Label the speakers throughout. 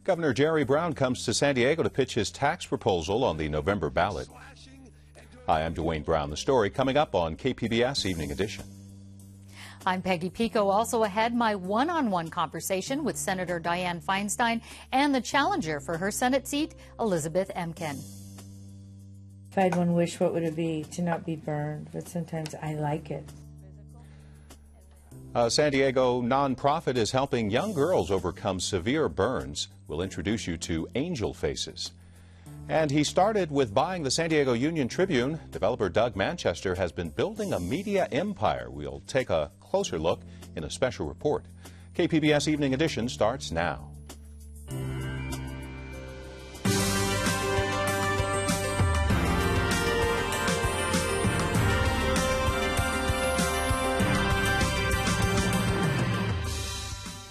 Speaker 1: Governor Jerry Brown comes to San Diego to pitch his tax proposal on the November ballot. Hi, I'm Dwayne Brown. The story coming up on KPBS Evening Edition.
Speaker 2: I'm Peggy Pico. Also ahead, my one-on-one conversation with Senator Dianne Feinstein and the challenger for her Senate seat, Elizabeth Emken.
Speaker 3: If I had one wish, what would it be? To not be burned, but sometimes I like it.
Speaker 1: A San Diego nonprofit is helping young girls overcome severe burns. We'll introduce you to Angel Faces. And he started with buying the San Diego Union-Tribune. Developer Doug Manchester has been building a media empire. We'll take a closer look in a special report. KPBS Evening Edition starts now.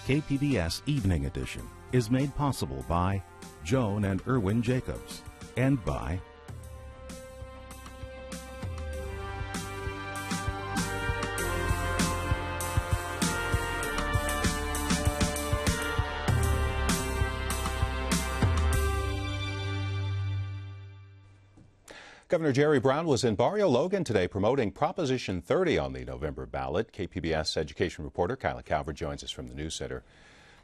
Speaker 4: KPBS Evening Edition is made possible by Joan and Irwin Jacobs and by
Speaker 1: Governor Jerry Brown was in Barrio Logan today promoting Proposition 30 on the November ballot. KPBS education reporter Kyla Calvert joins us from the News Center.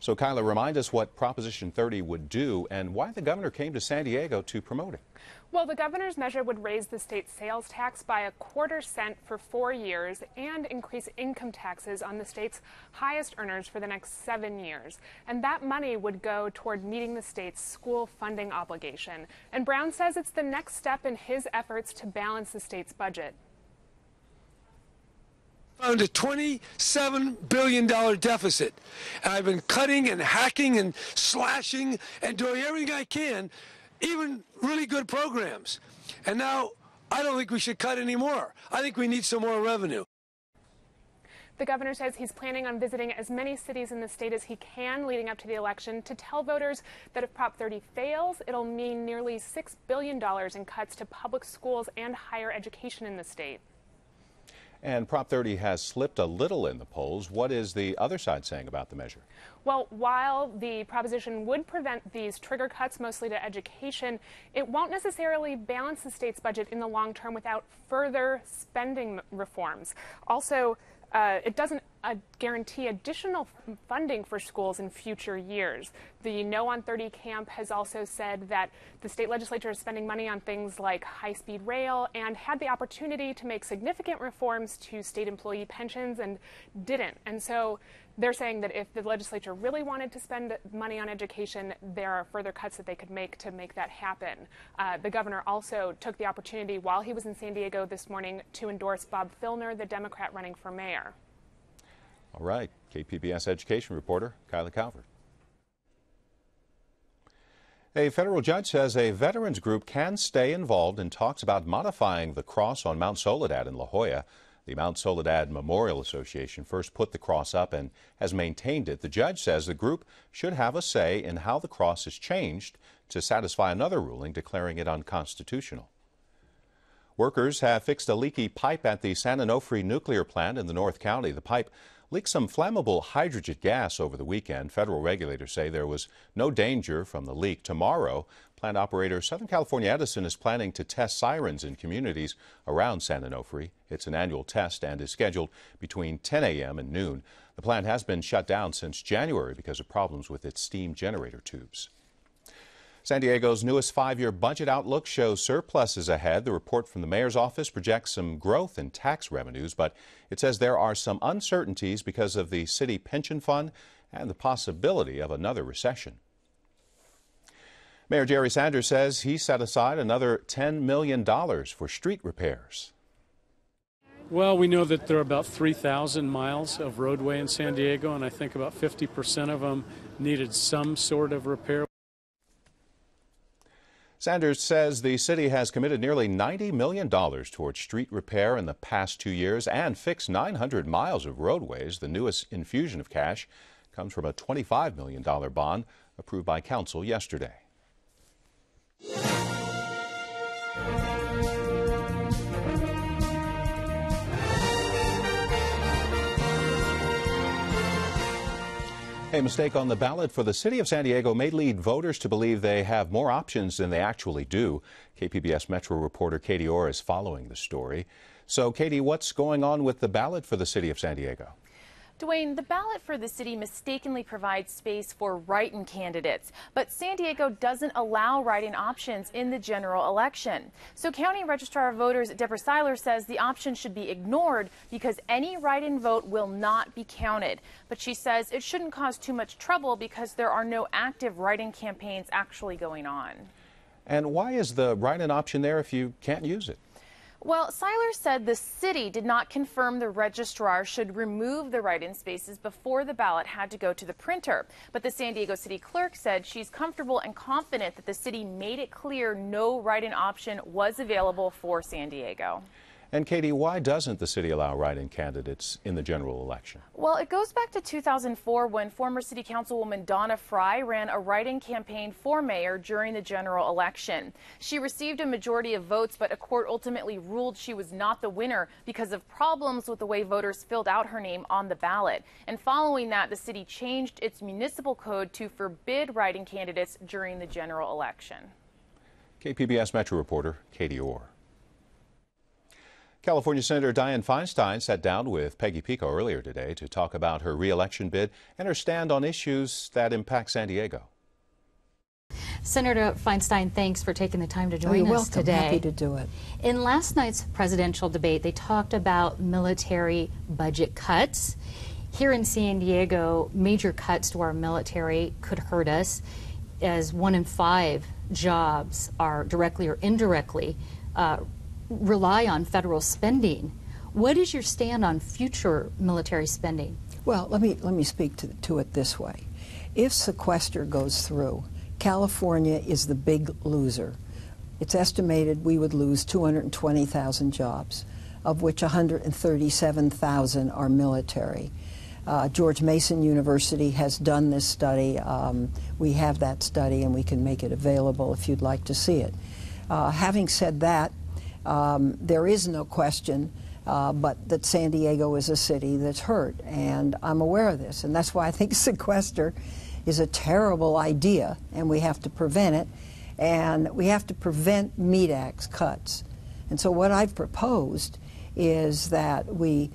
Speaker 1: So, Kyla, remind us what Proposition 30 would do and why the governor came to San Diego to promote it.
Speaker 5: Well, the governor's measure would raise the state's sales tax by 1/4 cent for 4 years and increase income taxes on the state's highest earners for the next 7 years. And that money would go toward meeting the state's school funding obligation. And Brown says it's the next step in his efforts to balance the state's budget.
Speaker 6: Found a $27 billion deficit. And I've been cutting and hacking and slashing and doing everything I can, even really good programs. And now I don't think we should cut anymore. I think we need some more revenue.
Speaker 5: The governor says he's planning on visiting as many cities in the state as he can leading up to the election to tell voters that if Prop 30 fails, it'll mean nearly $6 billion in cuts to public schools and higher education in the state.
Speaker 1: And Prop 30 has slipped a little in the polls. What is the other side saying about the measure?
Speaker 5: Well, while the proposition would prevent these trigger cuts mostly to education, it won't necessarily balance the state's budget in the long term without further spending reforms. Also, it doesn't guarantee additional funding for schools in future years. The No on 30 camp has also said that the state legislature is spending money on things like high-speed rail and had the opportunity to make significant reforms to state employee pensions and didn't. And so they're saying that if the legislature really wanted to spend money on education, there are further cuts that they could make to make that happen. The governor also took the opportunity while he was in San Diego this morning to endorse Bob Filner, the Democrat running for mayor.
Speaker 1: All right, KPBS education reporter Kyla Calvert. A federal judge says a veterans group can stay involved in talks about modifying the cross on Mount Soledad in La Jolla. The Mount Soledad Memorial Association first put the cross up and has maintained it. The judge says the group should have a say in how the cross is changed to satisfy another ruling declaring it unconstitutional. Workers have fixed a leaky pipe at the San Onofre nuclear plant in the North County. The pipe leaked some flammable hydrogen gas over the weekend. Federal regulators say there was no danger from the leak. Tomorrow, plant operator Southern California Edison is planning to test sirens in communities around San Onofre. It's an annual test and is scheduled between 10 a.m. and noon. The plant has been shut down since January because of problems with its steam generator tubes. San Diego's newest 5-year budget outlook shows surpluses ahead. The report from the mayor's office projects some growth in tax revenues, but it says there are some uncertainties because of the city pension fund and the possibility of another recession. Mayor Jerry Sanders says he set aside another $10 million for street repairs.
Speaker 7: Well, we know that there are about 3,000 miles of roadway in San Diego, and I think about 50% of them needed some sort of repair.
Speaker 1: Sanders says the city has committed nearly $90 million towards street repair in the past 2 years and fixed 900 miles of roadways. The newest infusion of cash comes from a $25 million bond approved by council yesterday. A mistake on the ballot for the city of San Diego may lead voters to believe they have more options than they actually do. KPBS Metro reporter Katie Orr is following the story. So, Katie, what's going on with the ballot for the city of San Diego?
Speaker 8: Dwayne, the ballot for the city mistakenly provides space for write-in candidates, but San Diego doesn't allow write-in options in the general election. So County Registrar of Voters Deborah Seiler says the option should be ignored because any write-in vote will not be counted. But she says it shouldn't cause too much trouble because there are no active write-in campaigns actually going on.
Speaker 1: And why is the write-in option there if you can't use it?
Speaker 8: Well, Seiler said the city did not confirm the registrar should remove the write-in spaces before the ballot had to go to the printer. But the San Diego city clerk said she's comfortable and confident that the city made it clear no write-in option was available for San Diego.
Speaker 1: And Katie, why doesn't the city allow write-in candidates in the general election?
Speaker 8: Well, it goes back to 2004 when former city councilwoman Donna Fry ran a write-in campaign for mayor during the general election. She received a majority of votes, but a court ultimately ruled she was not the winner because of problems with the way voters filled out her name on the ballot. And following that, the city changed its municipal code to forbid write-in candidates during the general election.
Speaker 1: KPBS Metro reporter Katie Orr. California Senator Dianne Feinstein sat down with Peggy Pico earlier today to talk about her re-election bid and her stand on issues that impact San Diego.
Speaker 2: Senator Feinstein, thanks for taking the time to join us today.
Speaker 9: Happy to do it.
Speaker 2: In last night's presidential debate, they talked about military budget cuts. Here in San Diego, major cuts to our military could hurt us, as 1 in 5 jobs are directly or indirectly rely on federal spending. What is your stand on future military spending?
Speaker 9: Well, let me speak to it this way. If sequester goes through, California is the big loser. It's estimated we would lose 220,000 jobs, of which 137,000 are military. George Mason University has done this study. We have that study and we can make it available if you'd like to see it. Having said that, there is no question but that San Diego is a city that's hurt, and I'm aware of this, and that's why I think sequester is a terrible idea, and we have to prevent it, and we have to prevent MEDAC's cuts. And so what I've proposed is that we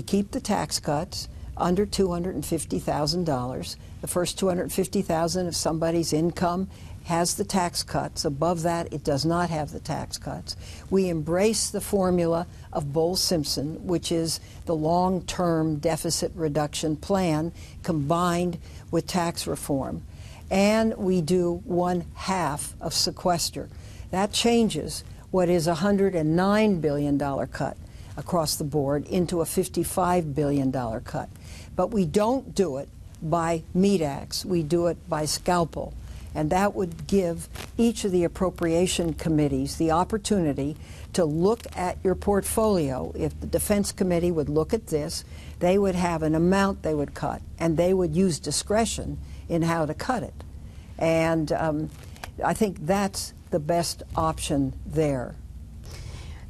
Speaker 9: keep the tax cuts under $250,000. The first $250,000 of somebody's income has the tax cuts. Above that, it does not have the tax cuts. We embrace the formula of Bowles-Simpson, which is the long-term deficit reduction plan combined with tax reform. And we do 1/2 of sequester. That changes what is a $109 billion cut across the board into a $55 billion cut. But we don't do it by MEDACs. We do it by scalpel. And that would give each of the appropriation committees the opportunity to look at your portfolio. If the Defense Committee would look at this, they would have an amount they would cut, and they would use discretion in how to cut it. And I think that's the best option there.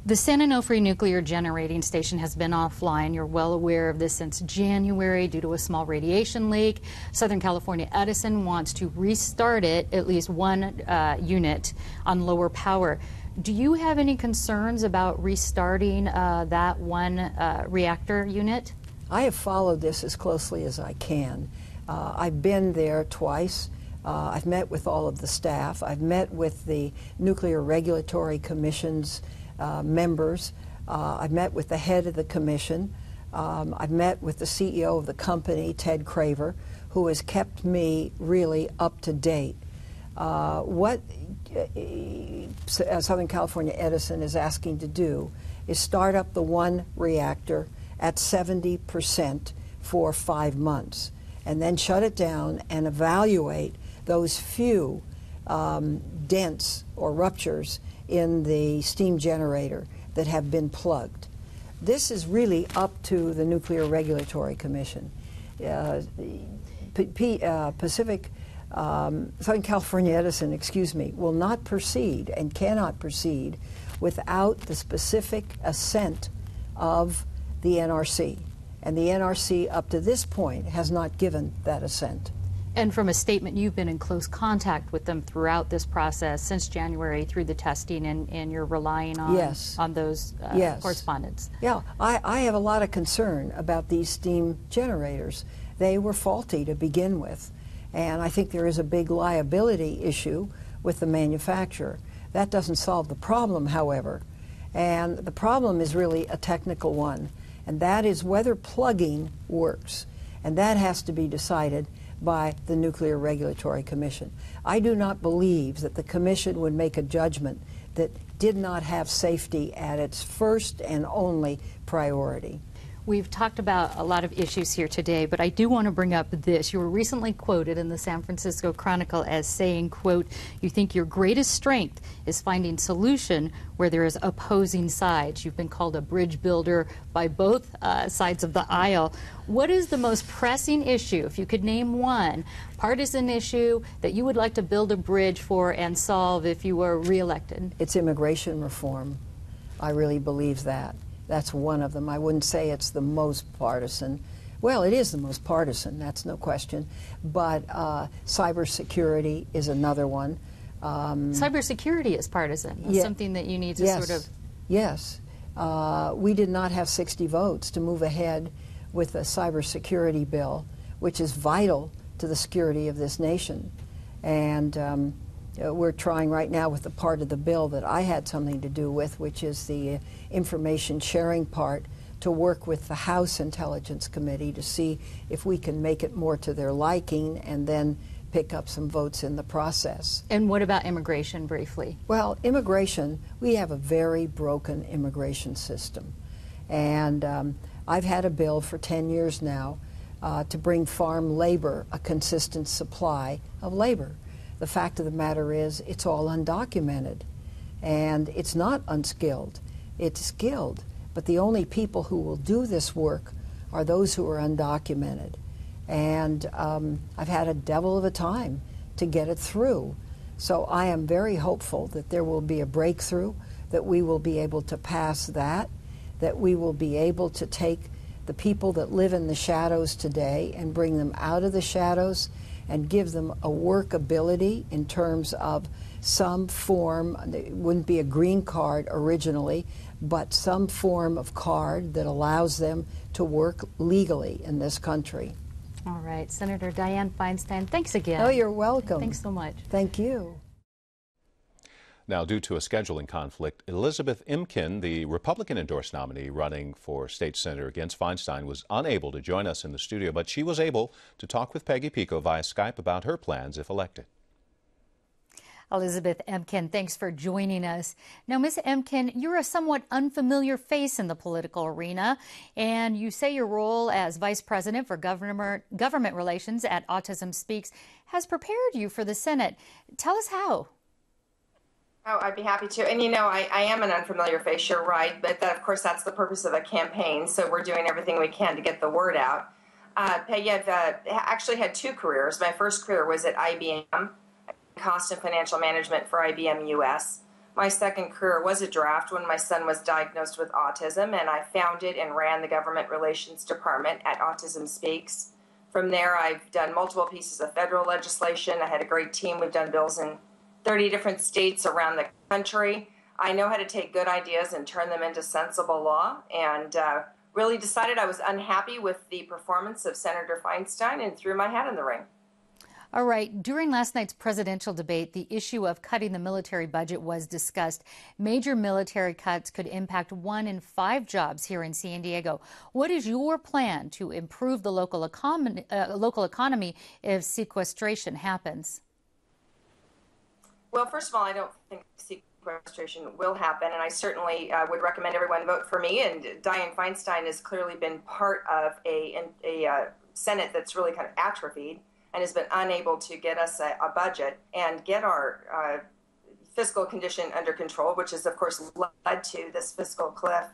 Speaker 2: The San Onofre nuclear generating station has been offline. You're well aware of this since January due to a small radiation leak. Southern California Edison wants to restart it, at least one unit, on lower power. Do you have any concerns about restarting that one reactor unit?
Speaker 9: I have followed this as closely as I can. I've been there twice. I've met with all of the staff. I've met with the Nuclear Regulatory Commission's members. I've met with the head of the commission. I've met with the CEO of the company, Ted Craver, who has kept me really up to date. What Southern California Edison is asking to do is start up the one reactor at 70% for 5 months, and then shut it down and evaluate those few dents or ruptures in the steam generator that have been plugged. This is really up to the Nuclear Regulatory Commission. Southern California Edison, will not proceed and cannot proceed without the specific assent of the NRC. And the NRC, up to this point, has not given that assent.
Speaker 2: And from a statement, you've been in close contact with them throughout this process since January through the testing, and you're relying on,
Speaker 9: yes.
Speaker 2: on those
Speaker 9: yes.
Speaker 2: correspondence.
Speaker 9: Yeah, I have a lot of concern about these steam generators. They were faulty to begin with, and I think there is a big liability issue with the manufacturer. That doesn't solve the problem, however, and the problem is really a technical one, and that is whether plugging works, and that has to be decided by the Nuclear Regulatory Commission. I do not believe that the Commission would make a judgment that did not have safety at its first and only priority.
Speaker 2: We've talked about a lot of issues here today, but I do want to bring up this. You were recently quoted in the San Francisco Chronicle as saying, quote, "You think your greatest strength is finding solution where there is opposing sides." You've been called a bridge builder by both sides of the aisle. What is the most pressing issue, if you could name one, partisan issue that you would like to build a bridge for and solve if you were reelected?
Speaker 9: It's immigration reform. I really believe that. That's one of them. I wouldn't say it's the most partisan. Well, it is the most partisan, that's no question. But cybersecurity is another one.
Speaker 2: Cybersecurity is partisan. That's something that you need to
Speaker 9: yes,
Speaker 2: sort of...
Speaker 9: Yes. We did not have 60 votes to move ahead with a cybersecurity bill, which is vital to the security of this nation. And we're trying right now with the part of the bill that I had something to do with, which is the information sharing part, to work with the House Intelligence Committee to see if we can make it more to their liking and then pick up some votes in the process.
Speaker 2: And what about immigration, briefly?
Speaker 9: Well, immigration, we have a very broken immigration system. And I've had a bill for 10 years now to bring farm labor a consistent supply of labor. The fact of the matter is, it's all undocumented, and it's not unskilled, it's skilled. But the only people who will do this work are those who are undocumented. And I've had a devil of a time to get it through. So I am very hopeful that there will be a breakthrough, that we will be able to pass that we will be able to take the people that live in the shadows today and bring them out of the shadows and give them a workability in terms of some form. It wouldn't be a green card originally, but some form of card that allows them to work legally in this country.
Speaker 2: All right, Senator Dianne Feinstein, thanks again.
Speaker 9: Oh, you're welcome.
Speaker 2: Thanks so much.
Speaker 9: Thank you.
Speaker 1: Now, due to a scheduling conflict, Elizabeth Emken, the Republican-endorsed nominee running for state senator against Feinstein, was unable to join us in the studio, but she was able to talk with Peggy Pico via Skype about her plans if elected.
Speaker 2: Elizabeth Emken, thanks for joining us. Now, Ms. Emken, you're a somewhat unfamiliar face in the political arena, and you say your role as Vice President for Government Relations at Autism Speaks has prepared you for the Senate. Tell us how.
Speaker 10: Oh, I'd be happy to. And, you know, I am an unfamiliar face, you're right, but of course that's the purpose of a campaign, so we're doing everything we can to get the word out. Peggy, I've actually had two careers. My first career was at IBM, cost and financial management for IBM US. My second career was a draft when my son was diagnosed with autism, and I founded and ran the government relations department at Autism Speaks. From there, I've done multiple pieces of federal legislation. I had a great team. We've done bills in 30 different states around the country. I know how to take good ideas and turn them into sensible law, and really decided I was unhappy with the performance of Senator Feinstein and threw my hat in the ring.
Speaker 2: All right. During last night's presidential debate, the issue of cutting the military budget was discussed. Major military cuts could impact 1 in 5 jobs here in San Diego. What is your plan to improve the local economy if sequestration happens?
Speaker 10: Well, first of all, I don't think sequestration will happen, and I certainly would recommend everyone vote for me. And Dianne Feinstein has clearly been part of a Senate that's really kind of atrophied and has been unable to get us a budget and get our fiscal condition under control, which has, of course, led to this fiscal cliff.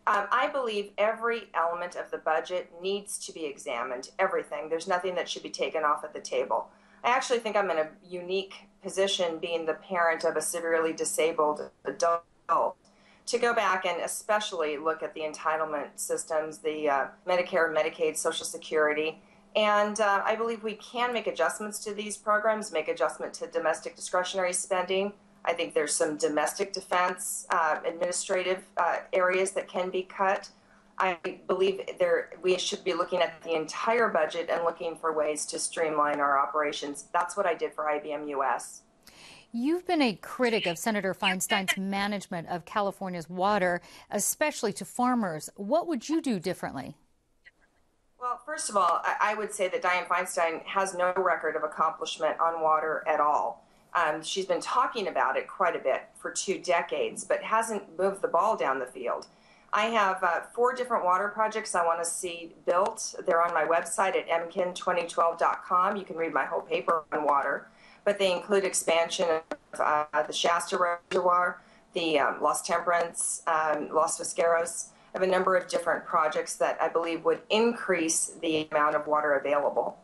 Speaker 10: I believe every element of the budget needs to be examined, everything. There's nothing that should be taken off at the table. I actually think I'm in a unique position being the parent of a severely disabled adult to go back and especially look at the entitlement systems, the Medicare, Medicaid, Social Security. And I believe we can make adjustments to these programs, make adjustment to domestic discretionary spending. I think there's some domestic defense administrative areas that can be cut. I believe we should be looking at the entire budget and looking for ways to streamline our operations. That's what I did for IBM US.
Speaker 2: You've been a critic of Senator Feinstein's management of California's water, especially to farmers. What would you do differently?
Speaker 10: Well, first of all, I would say that Dianne Feinstein has no record of accomplishment on water at all. She's been talking about it quite a bit for 2 decades, but hasn't moved the ball down the field. I have 4 different water projects I want to see built. They're on my website at emken2012.com. You can read my whole paper on water, but they include expansion of the Shasta Reservoir, the Los Temperance, Los Vasqueros. I have a number of different projects that I believe would increase the amount of water available.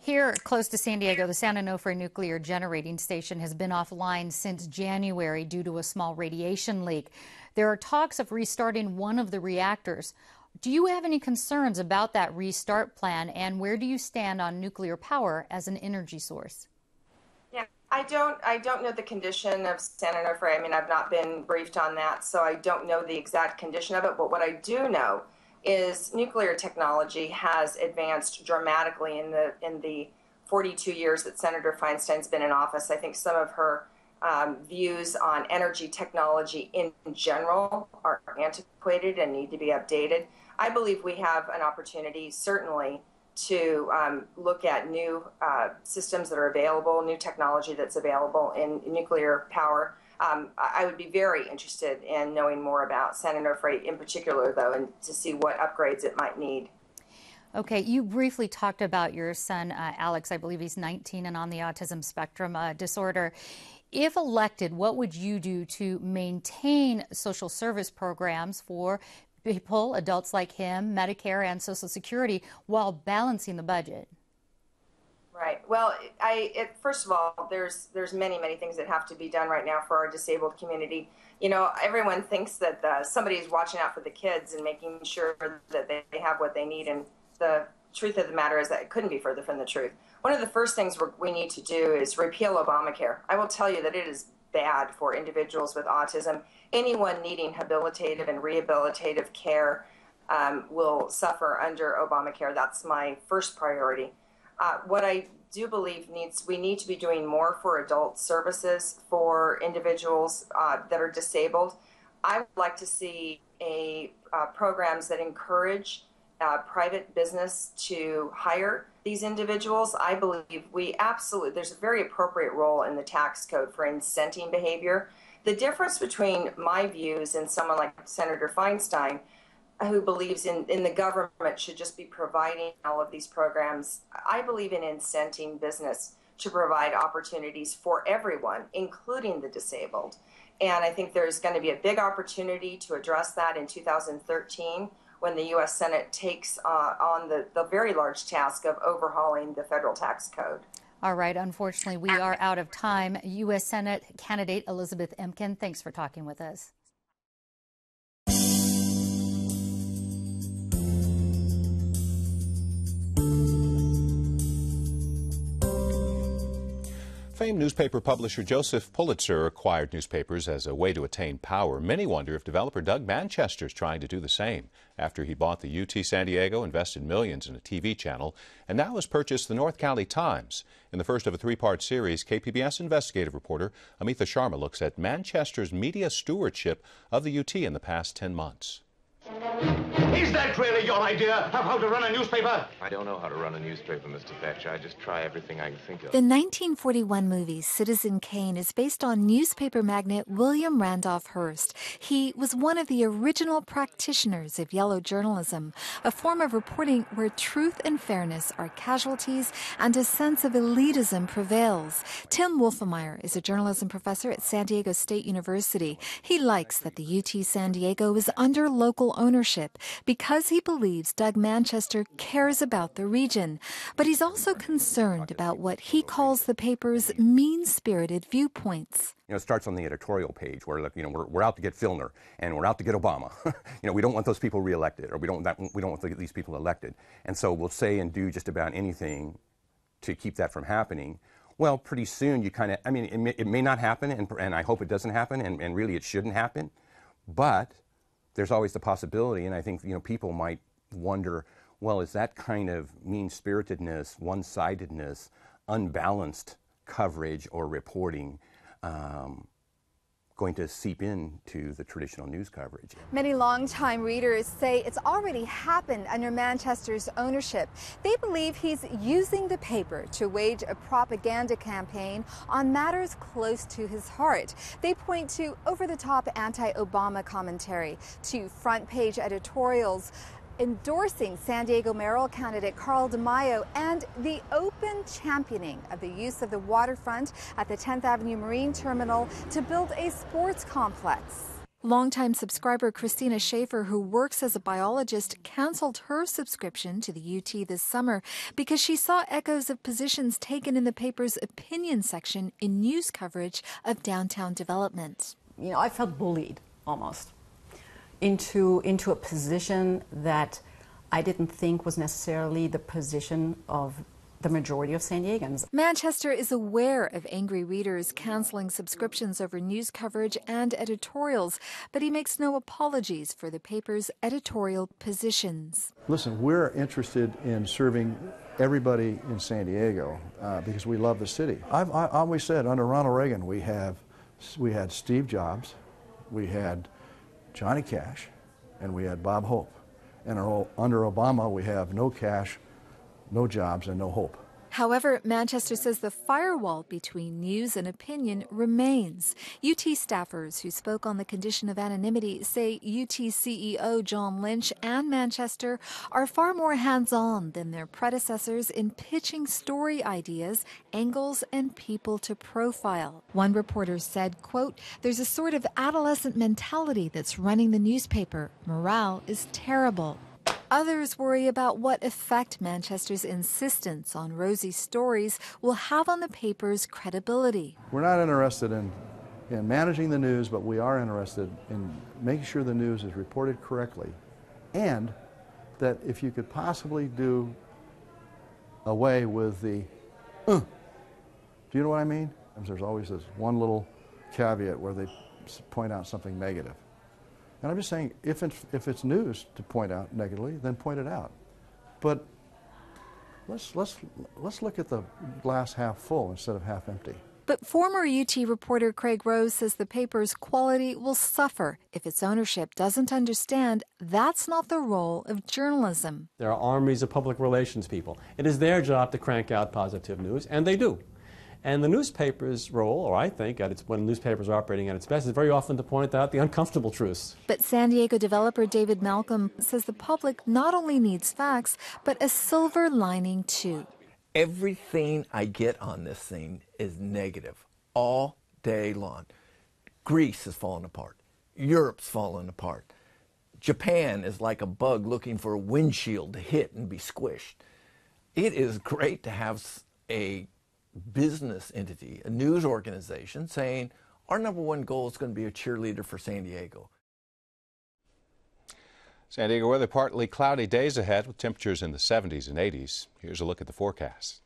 Speaker 2: Here, close to San Diego, the San Onofre nuclear generating station has been offline since January due to a small radiation leak. There are talks of restarting one of the reactors. Do you have any concerns about that restart plan, and where do you stand on nuclear power as an energy source?
Speaker 10: Yeah, I don't know the condition of San Onofre. I mean, I've not been briefed on that, so I don't know the exact condition of it. But what I do know is nuclear technology has advanced dramatically in the 42 years that Senator Feinstein's been in office. I think some of her views on energy technology in general are antiquated and need to be updated. I believe we have an opportunity, certainly, to look at new systems that are available, new technology that's available in nuclear power. I would be very interested in knowing more about San Onofre in particular, though, and to see what upgrades it might need.
Speaker 2: Okay, you briefly talked about your son, Alex. I believe he's 19 and on the autism spectrum disorder. If elected, what would you do to maintain social service programs for people, adults like him, Medicare and Social Security, while balancing the budget?
Speaker 10: Right. Well, first of all, there's many things that have to be done right now for our disabled community. You know, everyone thinks that somebody's watching out for the kids and making sure that they have what they need, and the truth of the matter is that it couldn't be further from the truth. One of the first things we need to do is repeal Obamacare. I will tell you that it is bad for individuals with autism. Anyone needing habilitative and rehabilitative care will suffer under Obamacare. That's my first priority. What I do believe we need to be doing more for adult services for individuals that are disabled. I would like to see programs that encourage private business to hire these individuals. I believe there's a very appropriate role in the tax code for incenting behavior. The difference between my views and someone like Senator Feinstein, who believes in the government should just be providing all of these programs, I believe in incenting business to provide opportunities for everyone, including the disabled. And I think there's going to be a big opportunity to address that in 2013 when the U.S. Senate takes on the very large task of overhauling the federal tax code.
Speaker 2: All right. Unfortunately, we are out of time. U.S. Senate candidate Elizabeth Emken, thanks for talking with us.
Speaker 1: Famed newspaper publisher Joseph Pulitzer acquired newspapers as a way to attain power. Many wonder if developer Doug Manchester is trying to do the same after he bought the UT San Diego, invested millions in a TV channel, and now has purchased the North County Times. In the first of a 3-part series, KPBS investigative reporter Amitha Sharma looks at Manchester's media stewardship of the UT in the past 10 months.
Speaker 11: Is that really your idea of how to run a newspaper?
Speaker 12: I don't know how to run a newspaper, Mr. Thatcher. I just try everything I can think of.
Speaker 13: The 1941 movie Citizen Kane is based on newspaper magnate William Randolph Hearst. He was one of the original practitioners of yellow journalism, a form of reporting where truth and fairness are casualties and a sense of elitism prevails. Tim Wolfemeyer is a journalism professor at San Diego State University. He likes that the UT San Diego is under local ownership because he believes Doug Manchester cares about the region. But he's also concerned about what he calls the paper's mean-spirited viewpoints.
Speaker 14: You know, it starts on the editorial page where, look, you know, we're out to get Filner and we're out to get Obama. You know, we don't want those people reelected, or we don't want these people elected. And so we'll say and do just about anything to keep that from happening. Well, pretty soon you kind of, I mean, it may not happen, and I hope it doesn't happen, and really it shouldn't happen, but there's always the possibility, and I think, you know, people might wonder, well, is that kind of mean-spiritedness, one-sidedness, unbalanced coverage or reporting going to seep into the traditional news coverage?
Speaker 15: Many longtime readers say it's already happened under Manchester's ownership. They believe he's using the paper to wage a propaganda campaign on matters close to his heart. They point to over-the-top anti-Obama commentary, to front-page editorials endorsing San Diego mayoral candidate Carl DeMaio, and the open championing of the use of the waterfront at the 10th Avenue Marine Terminal to build a sports complex.
Speaker 13: Longtime subscriber Christina Schaefer, who works as a biologist, canceled her subscription to the UT this summer because she saw echoes of positions taken in the paper's opinion section in news coverage of downtown development.
Speaker 16: You know, I felt bullied almost into a position that I didn't think was necessarily the position of the majority of San Diegans.
Speaker 13: Manchester is aware of angry readers canceling subscriptions over news coverage and editorials, but he makes no apologies for the paper's editorial positions.
Speaker 17: Listen, we're interested in serving everybody in San Diego because we love the city. I always said under Ronald Reagan we had Steve Jobs, we had Johnny Cash, and we had Bob Hope. And under Obama, we have no cash, no jobs, and no hope.
Speaker 13: However, Manchester says the firewall between news and opinion remains. UT staffers who spoke on the condition of anonymity say UT CEO John Lynch and Manchester are far more hands-on than their predecessors in pitching story ideas, angles, and people to profile. One reporter said, quote, "There's a sort of adolescent mentality that's running the newspaper. Morale is terrible." Others worry about what effect Manchester's insistence on rosy stories will have on the paper's credibility.
Speaker 17: We're not interested in managing the news, but we are interested in making sure the news is reported correctly, and that if you could possibly do away with the, do you know what I mean? There's always this one little caveat where they point out something negative. And I'm just saying, if it's news to point out negatively, then point it out. But let's look at the glass half full instead of half empty.
Speaker 13: But former UT reporter Craig Rose says the paper's quality will suffer if its ownership doesn't understand that's not the role of journalism.
Speaker 18: There are armies of public relations people. It is their job to crank out positive news, and they do. And the newspaper's role, or I think, when newspapers are operating at its best, is very often to point out the uncomfortable truths.
Speaker 13: But San Diego developer David Malcolm says the public not only needs facts, but a silver lining too.
Speaker 19: Everything I get on this thing is negative all day long. Greece is falling apart. Europe's falling apart. Japan is like a bug looking for a windshield to hit and be squished. It is great to have a business entity, a news organization, saying our number one goal is going to be a cheerleader for San Diego.
Speaker 1: San Diego weather, partly cloudy days ahead with temperatures in the 70s and 80s. Here's a look at the forecast.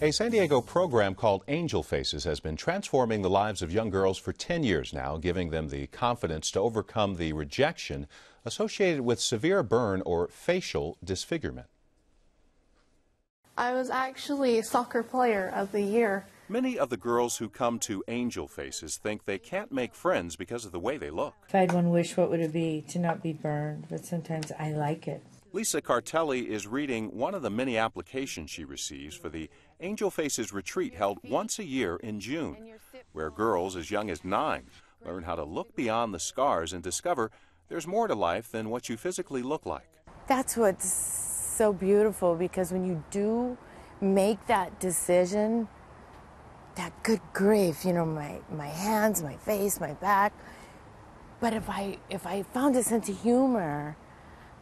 Speaker 1: A San Diego program called Angel Faces has been transforming the lives of young girls for 10 years now, giving them the confidence to overcome the rejection associated with severe burn or facial disfigurement.
Speaker 20: I was actually Soccer Player of the Year.
Speaker 1: Many of the girls who come to Angel Faces think they can't make friends because of the way they look.
Speaker 3: If I had one wish, what would it be? To not be burned, but sometimes I like it.
Speaker 1: Lisa Cartelli is reading one of the many applications she receives for the Angel Faces retreat held once a year in June. where girls as young as 9 learn how to look beyond the scars and discover there's more to life than what you physically look like.
Speaker 21: That's what's so beautiful, because when you do make that decision, that good grief, you know, my hands, my face, my back. But if I found a sense of humor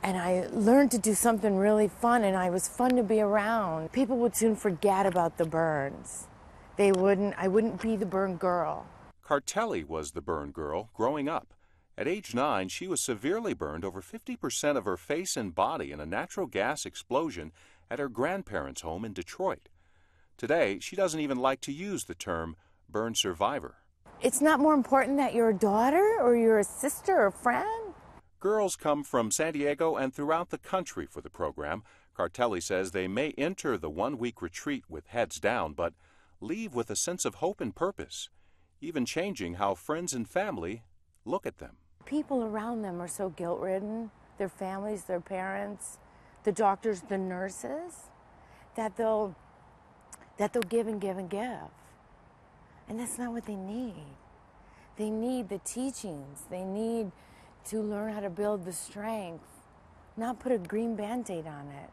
Speaker 21: and I learned to do something really fun and I was fun to be around, people would soon forget about the burns. I wouldn't be the burn girl.
Speaker 1: Cartelli was the burn girl growing up. At age 9, she was severely burned over 50% of her face and body in a natural gas explosion at her grandparents' home in Detroit. Today, she doesn't even like to use the term burn survivor.
Speaker 21: It's not more important that you're a daughter or you're a sister or friend.
Speaker 1: Girls come from San Diego and throughout the country for the program. Cartelli says they may enter the one-week retreat with heads down, but leave with a sense of hope and purpose, even changing how friends and family look at them.
Speaker 21: People around them are so guilt-ridden, their families, their parents, the doctors, the nurses, that they'll give and give and give. And that's not what they need. They need the teachings. They need to learn how to build the strength, not put a green Band-Aid on it.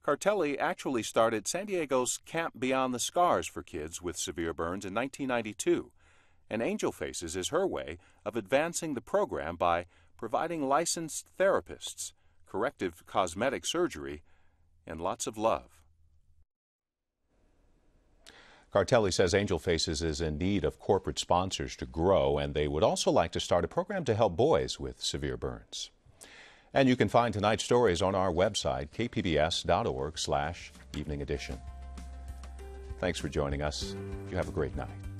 Speaker 1: Cartelli actually started San Diego's Camp Beyond the Scars for kids with severe burns in 1992. And Angel Faces is her way of advancing the program by providing licensed therapists, corrective cosmetic surgery, and lots of love. Cartelli says Angel Faces is in need of corporate sponsors to grow, and they would also like to start a program to help boys with severe burns. And you can find tonight's stories on our website, kpbs.org/evening edition. Thanks for joining us. You have a great night.